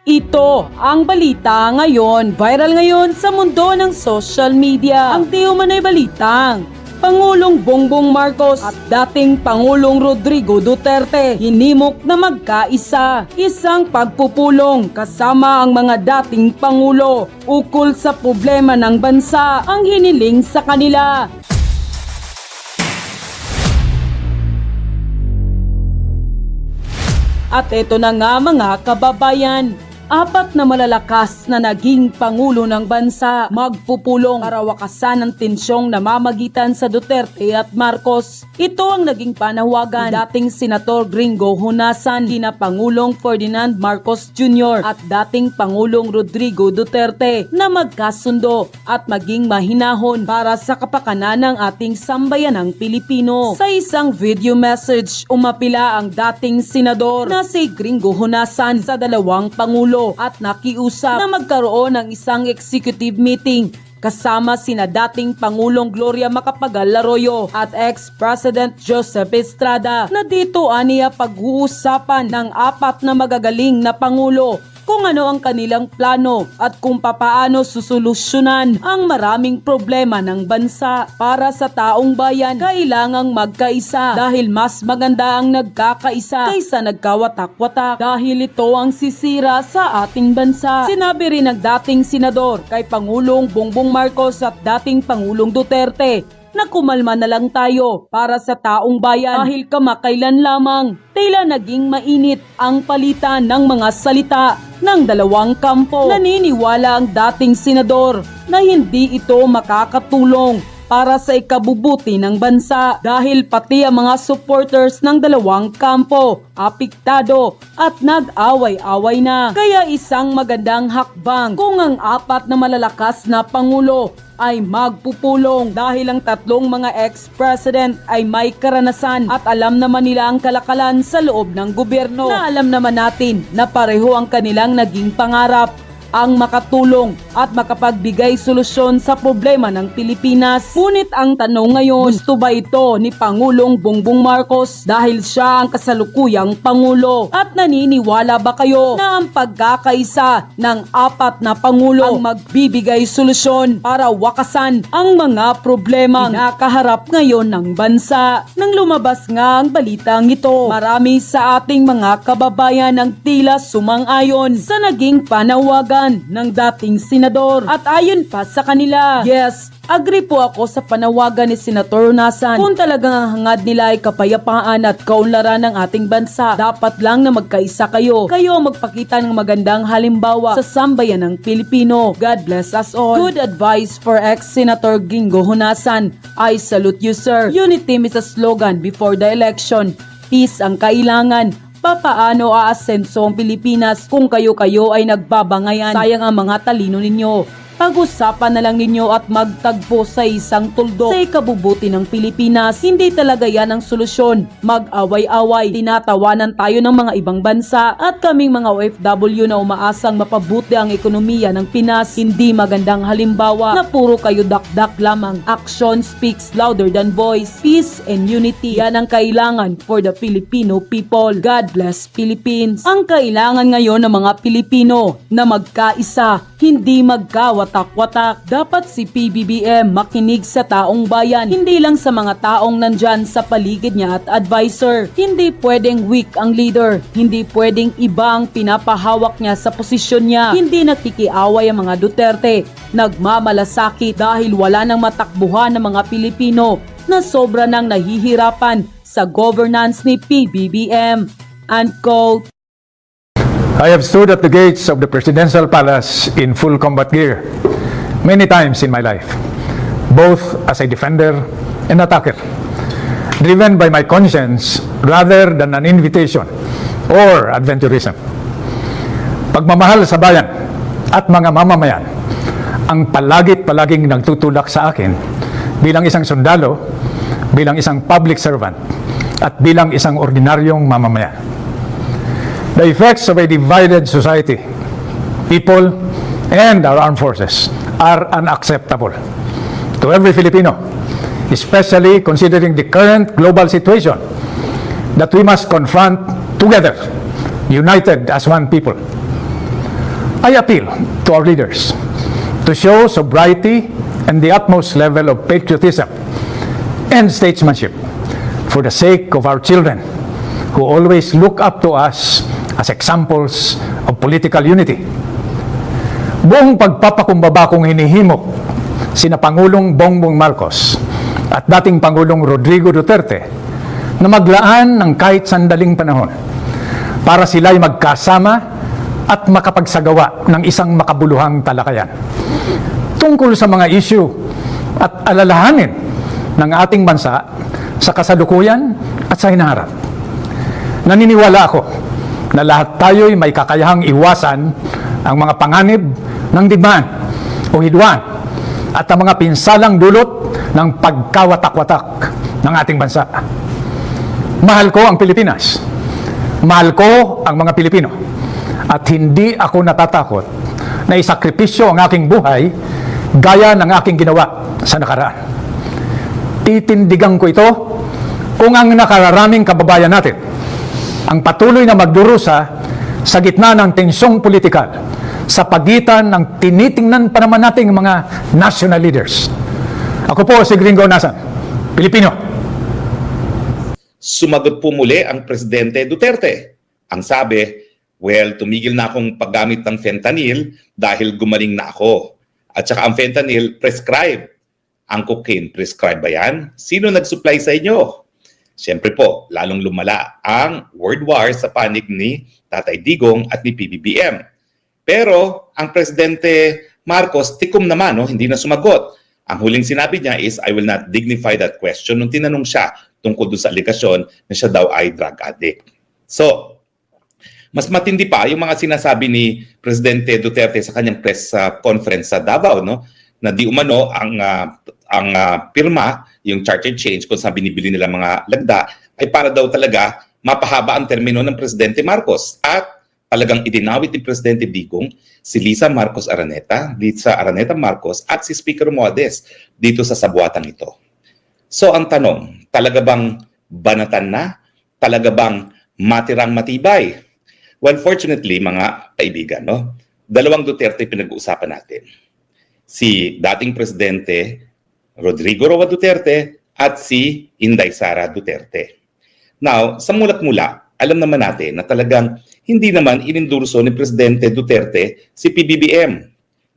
Ito ang balita ngayon, viral ngayon sa mundo ng social media. Ang di umano'y balitang Pangulong Bongbong Marcos at dating Pangulong Rodrigo Duterte hinimok na magkaisa. Isang pagpupulong kasama ang mga dating Pangulo ukol sa problema ng bansa ang hiniling sa kanila. At ito na nga mga kababayan, apat na malalakas na naging Pangulo ng bansa magpupulong para wakasan ang tensyong namamagitan sa Duterte at Marcos. Ito ang naging panawagan dating Senator Gringo Honasan, kina Pangulong Ferdinand Marcos Jr. at dating Pangulong Rodrigo Duterte na magkasundo at maging mahinahon para sa kapakanan ng ating sambayanang Pilipino. Sa isang video message, umapila ang dating senador na si Gringo Honasan sa dalawang Pangulo at nakiusap na magkaroon ng isang executive meeting kasama sina dating Pangulong Gloria Macapagal-Arroyo at ex-President Joseph Estrada na dito aniya pag-uusapan ng apat na magagaling na Pangulo kung ano ang kanilang plano at kung papaano susolusyonan ang maraming problema ng bansa. Para sa taong bayan, kailangang magkaisa dahil mas maganda ang nagkakaisa kaysa nagkawatak-watak dahil ito ang sisira sa ating bansa. Sinabi rin ng dating senador kay Pangulong Bongbong Marcos at dating Pangulong Duterte na kumalma na lang tayo para sa taong bayan dahil kamakailan lamang tila naging mainit ang palitan ng mga salita ng dalawang kampo. Naniniwala ang dating senador na hindi ito makakatulong para sa ikabubuti ng bansa dahil pati ang mga supporters ng dalawang kampo apektado at nag-away-away na. Kaya isang magandang hakbang kung ang apat na malalakas na Pangulo ay magpupulong dahil ang tatlong mga ex-president ay may karanasan at alam naman nila ang kalakalan sa loob ng gobyerno na alam naman natin na pareho ang kanilang naging pangarap ang makatulong at makapagbigay solusyon sa problema ng Pilipinas. Ngunit ang tanong ngayon, gusto ba ito ni Pangulong Bongbong Marcos dahil siya ang kasalukuyang Pangulo? At naniniwala ba kayo na ang pagkakaisa ng apat na Pangulo ang magbibigay solusyon para wakasan ang mga problema nakaharap ngayon ng bansa? Nang lumabas nga ang balitang ito, marami sa ating mga kababayan ang tila sumang-ayon sa naging panawagan ng dating senador. At ayon pa sa kanila, yes, agree po ako sa panawagan ni Senator Honasan. Kung talagang ang hangad nila ay kapayapaan at kaunlaran ng ating bansa, dapat lang na magkaisa kayo. Kayo ang magpakita ng magandang halimbawa sa sambayan ng Pilipino. God bless us all. Good advice for ex-Senator Gringo Honasan. I salute you, sir. Unity is a slogan before the election. Peace ang kailangan. Papaano aasenso ang Pilipinas kung kayo-kayo ay nagbabangayan? Sayang ang mga talino ninyo. Pag-usapan na lang ninyo at magtagpo sa isang tuldo sa ikabubuti ng Pilipinas. Hindi talaga yan ang solusyon. Mag-away-away, tinatawanan tayo ng mga ibang bansa at kaming mga OFW na umaasang mapabuti ang ekonomiya ng Pinas. Hindi magandang halimbawa na puro kayo dakdak lamang. Action speaks louder than voice. Peace and unity, yan ang kailangan for the Filipino people. God bless Philippines. Ang kailangan ngayon ng mga Pilipino na magkaisa, hindi magkawatak-watak. Dapat si PBBM makinig sa taong bayan, hindi lang sa mga taong nandyan sa paligid niya at advisor. Hindi pwedeng weak ang leader, hindi pwedeng iba ang pinapahawak niya sa posisyon niya. Hindi nakikiaway ang mga Duterte, nagmamalasakit dahil wala nang matakbuhan ng mga Pilipino na sobra nang nahihirapan sa governance ni PBBM. Unquote. I have stood at the gates of the presidential palace in full combat gear many times in my life, both as a defender and attacker, driven by my conscience rather than an invitation or adventurism. Pagmamahal sa bayan at mga mamamayan ang palaging nagtutulak sa akin bilang isang sundalo, bilang isang public servant, at bilang isang ordinaryong mamamayan. The effects of a divided society, people, and our armed forces are unacceptable to every Filipino, especially considering the current global situation that we must confront together, united as one people. I appeal to our leaders to show sobriety and the utmost level of patriotism and statesmanship for the sake of our children who always look up to us as examples of political unity. Buong pagpapakumbaba kong hinihimok sina Pangulong Bongbong Marcos at dating Pangulong Rodrigo Duterte na maglaan ng kahit sandaling panahon para sila'y magkasama at makapagsagawa ng isang makabuluhang talakayan tungkol sa mga issue at alalahanin ng ating bansa sa kasalukuyan at sa hinaharap. Naniniwala ako na lahat tayo'y may kakayahang iwasan ang mga panganib ng digmaan o hidwaan at ang mga pinsalang dulot ng pagkawatak-watak ng ating bansa. Mahal ko ang Pilipinas. Mahal ko ang mga Pilipino. At hindi ako natatakot na isakripisyo ang aking buhay gaya ng aking ginawa sa nakaraan. Titindigan ko ito kung ang nakararaming kababayan natin ang patuloy na magdurusa sa gitna ng tensyong politikal sa pagitan ng tinitingnan pa naman nating mga national leaders. Ako po si Gringo Nasan, Pilipino. Sumagot po muli ang Presidente Duterte. Ang sabi, well, tumigil na akong paggamit ng fentanyl dahil gumaling na ako. At saka ang fentanyl, prescribe. Ang cocaine, prescribe ba yan? Sino nag-supply sa inyo? Siyempre po, lalong lumala ang word war sa panig ni Tatay Digong at ni PBBM. Pero ang Presidente Marcos, tikom naman, no? Hindi na sumagot. Ang huling sinabi niya is, I will not dignify that question nung tinanong siya tungkol doon sa aligasyon na siya daw ay drug addict. So, mas matindi pa yung mga sinasabi ni Presidente Duterte sa kanyang press conference sa Davao, no? Na di umano ang pirma, yung charter change kung saan binibili nila mga lagda, ay para daw talaga mapahaba ang termino ng Presidente Marcos. At talagang idinawit ni Presidente Digong si Lisa Araneta Marcos at si Speaker Romualdez dito sa sabuatang ito. So ang tanong, talaga bang banatan na? Talaga bang matirang matibay? Well, fortunately, mga kaibigan, no? Dalawang Duterte pinag-uusapan natin. Si dating Presidente Rodrigo Roa Duterte at si Inday Sara Duterte. Now, sa mulat-mula, alam naman natin na talagang hindi naman inendurso ni Presidente Duterte si PBBM.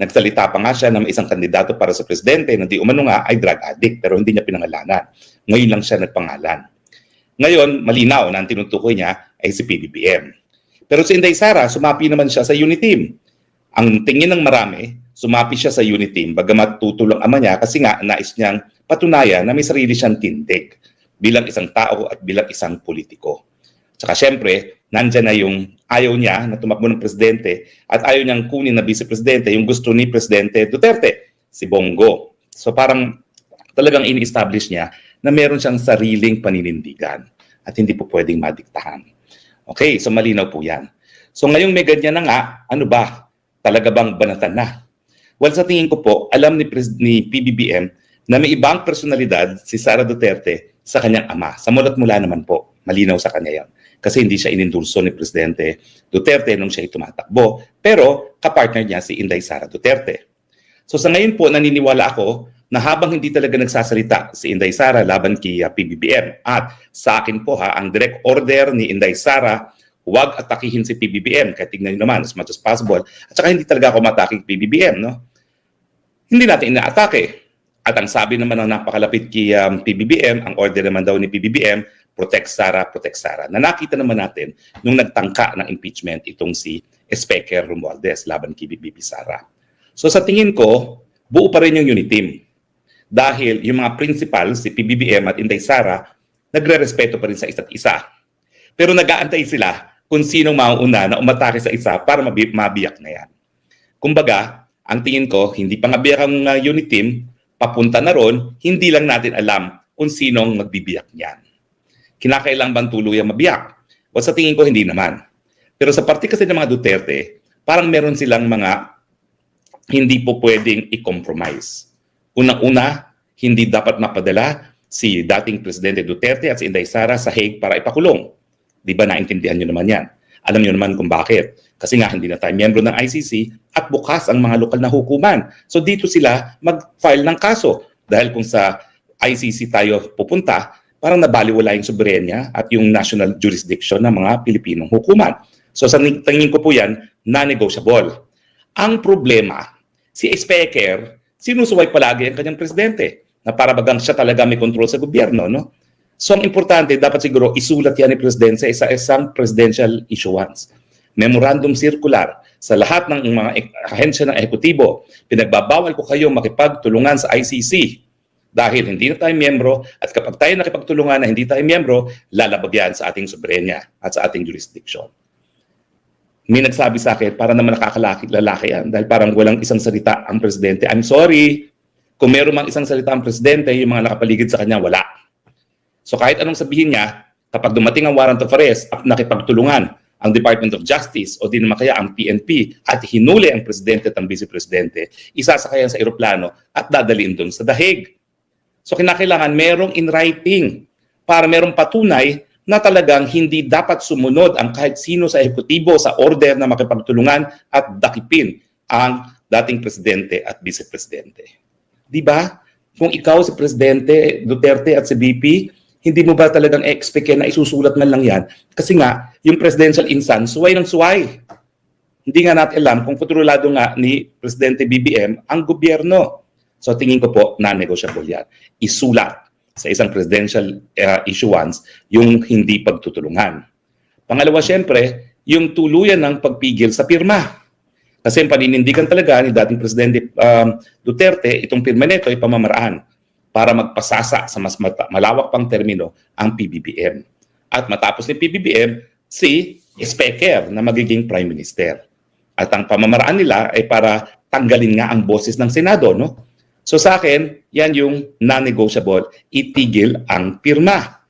Nagsalita pa nga siya ng isang kandidato para sa presidente na di umano nga ay drug addict pero hindi niya pinangalanan. Ngayon lang siya nagpangalan. Ngayon, malinaw na ang tinutukoy niya ay si PBBM. Pero si Inday Sara, sumapi naman siya sa Uniteam. Ang tingin ng marami, sumapi siya sa Uniteam bagamat tutulong ama niya kasi nga nais niyang patunayan na may sarili siyang tindig bilang isang tao at bilang isang politiko. Tsaka syempre, nandyan na yung ayaw niya na tumakbo ng presidente at ayaw niyang kunin na vice-presidente yung gusto ni Presidente Duterte, si Bongo. So parang talagang ini-establish niya na meron siyang sariling paninindigan at hindi po pwedeng madiktahan. Okay, so malinaw po yan. So ngayong may ganyan na nga, ano ba? Talaga bang banatan na? Well, sa tingin ko po, alam ni PBBM na may ibang personalidad si Sara Duterte sa kanyang ama. Sa mulat-mula naman po, malinaw sa kanya yan. Kasi hindi siya inendurso ni Presidente Duterte nung siya tumatakbo. Pero kapartner niya si Inday Sara Duterte. So sa ngayon po, naniniwala ako na habang hindi talaga nagsasalita si Inday Sara laban kay PBBM at sa akin po ang direct order ni Inday Sara, huwag atakihin si PBBM kahit tignan nyo naman as much as possible. At saka hindi talaga ako matake PBBM, no? Hindi natin inaatake. At ang sabi naman ng napakalapit kay PBBM, ang order naman daw ni PBBM, protect Sara, protect Sara. Na nakita naman natin nung nagtangka ng impeachment itong si Speaker Romualdez laban kay BP Sara. So sa tingin ko, buo pa rin yung Uniteam. Dahil yung mga principal, si PBBM at Inday Sara, nagre-respeto pa rin sa isa't isa. Pero nag-aantay sila kung sinong mauuna na umatake sa isa para mabiyak na yan. Kumbaga, ang tingin ko, hindi pa nga biyak ang Uniteam, papunta na ron, hindi lang natin alam kung sinong magbibiyak niyan. Kinakailang bang tuluyang mabiyak? O sa tingin ko, hindi naman. Pero sa parte kasi ng mga Duterte, parang meron silang mga hindi po pwedeng i-compromise. Unang-una, hindi dapat mapadala si dating Presidente Duterte at si Inday Sara sa Hague para ipakulong. Di ba naintindihan nyo naman yan? Alam niyo naman kung bakit. Kasi nga hindi na tayo miyembro ng ICC at bukas ang mga lokal na hukuman. So dito sila mag-file ng kaso. Dahil kung sa ICC tayo pupunta, parang nabaliwala yung soberenya at yung national jurisdiction ng mga Pilipinong hukuman. So sa tingin ko po yan, non-negotiable. Ang problema, si Speaker, sinusuway palagi ang kanyang presidente na para bagang siya talaga may control sa gobyerno, no? So ang importante, dapat siguro isulat yan ni Presidente sa isang presidential issuance. Memorandum circular sa lahat ng mga ahensya ng ehekutibo. Pinagbabawal ko kayo makipagtulungan sa ICC dahil hindi na tayo miyembro at kapag tayo nakipagtulungan na hindi tayo miyembro, lalabag yan sa ating soberenya at sa ating jurisdiction. May nagsabi sa akin, para naman nakakalaki yan dahil parang walang isang salita ang presidente. I'm sorry, kung meron mang isang salita ang presidente, yung mga nakapaligid sa kanya, wala. So kahit anong sabihin niya, kapag dumating ang warrant of arrest at nakipagtulungan ang Department of Justice o di naman kaya ang PNP at hinuli ang presidente at ang vice-presidente, isasakayan sa eroplano at dadalhin doon sa The Hague. So kinakailangan merong in writing para merong patunay na talagang hindi dapat sumunod ang kahit sino sa ehekutibo sa order na makipagtulungan at dakipin ang dating presidente at vice-presidente. Di ba? Kung ikaw si Presidente Duterte at si BP, hindi mo ba talagang expect na isusulat man lang yan? Kasi nga, yung presidential instance, suway ng suway. Hindi nga natin alam kung kontrolado nga ni Presidente BBM ang gobyerno. So tingin ko po, non-negotiable yan. Isulat sa isang presidential issuance yung hindi pagtutulungan. Pangalawa, syempre, yung tuluyan ng pagpigil sa pirma. Kasi paninindigan talaga ni dating Presidente Duterte, itong pirma nito ay pamamaraan para magpasasa sa mas malawak pang termino ang PBBM. At matapos ni PBBM, si Speaker na magiging Prime Minister. At ang pamamaraan nila ay para tanggalin nga ang boses ng Senado, no? So sa akin, yan yung non-negotiable, itigil ang pirma.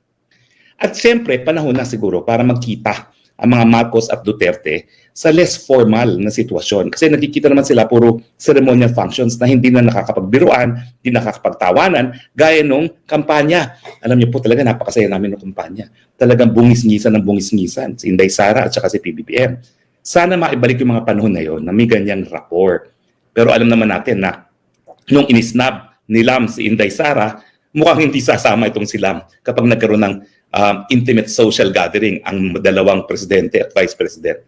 At siyempre, panahon na siguro para magkita ang mga Marcos at Duterte sa less formal na sitwasyon. Kasi nakikita naman sila puro ceremonial functions na hindi na nakakapagbiruan, hindi nakakapagtawanan, gaya nung kampanya. Alam niyo po talaga, napakasaya namin ng kampanya. Talagang bungis-ngisan ng bungis-ngisan, si Inday Sara at saka si PBBM. Sana maibalik yung mga panahon na yon na may ganyang rapport. Pero alam naman natin na nung inisnab ni Lam si Inday Sara, mukhang hindi sasama itong si Lam kapag nagkaroon ng intimate social gathering ang dalawang presidente at vice president.